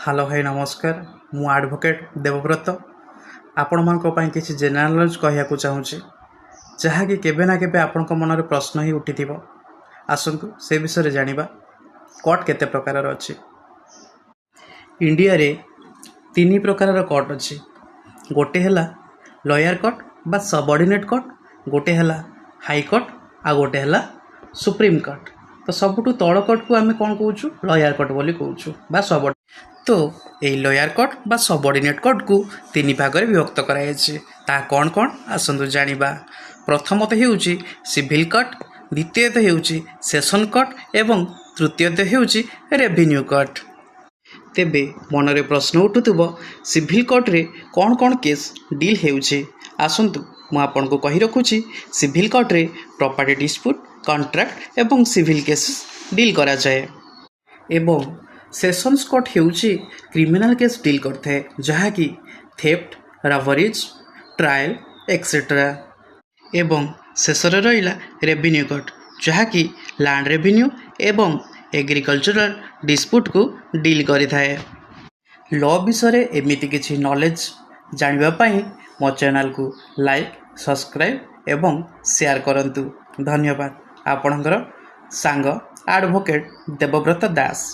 Hello भाई नमस्कार। मु एडवोकेट देवव्रत आपण मानक पई किछि जनरल नॉलेज कहया को चाहूची जहाँकि केबे ना केबे आपनक मनरे प्रश्न ही उठिथिबो। आसंतु से विषय रे जानिबा कोर्ट केते प्रकार अछि। इंडिया रे तीन प्रकार कोर्ट अछि। गोटे हैला लॉयर कोर्ट बा सबऑर्डिनेट कोर्ट, गोटे हैला हाई कोर्ट आ गोटे हैला सुप्रीम कोर्ट। तो सबुठु तळ कोर्ट को आमे कोन कहूछु लॉयर कोर्ट बोली कहूछु बा सब। तो यही लॉयर कोर्ट बा सबऑर्डिनेट कोर्ट को तीन भाग में विभक्त कराଯାଇଛି। ता कौन कौन आसंतु जानिबा। प्रथमत हेउची सिविल कोर्ट, द्वितीयत हेउची सेशन कोर्ट एवं तृतीयत हेउची रेवेन्यू कोर्ट। तेबे मनरे प्रश्न उठुथबो सिविल कोर्ट रे कौन कौन केस डील हेउची। आसंतु मु आपनको कहि रखुची सिविल कोर्ट रे प्रॉपर्टी डिस्प्यूट, कॉन्ट्रैक्ट एवं सिविल केसेस डील करा जाए। एवं सेशंस कोर्ट हेउची क्रिमिनल केस डील करथे जहाँकि थेफ्ट, रबरीज, ट्रायल एक्सेट्रा। एवं शेषरे रहिला रेवेन्यू कोर्ट जहाँकि लैंड रेवेन्यू एवं एग्रीकल्चरल डिस्प्यूट को डील करिथाए। लॉ विषय एमिति किछि नॉलेज जानिबा पई मो चैनल को लाइक, सब्सक्राइब एवं शेयर करंतु। धन्यवाद। आपणकर सांग एडवोकेट देवव्रत दास।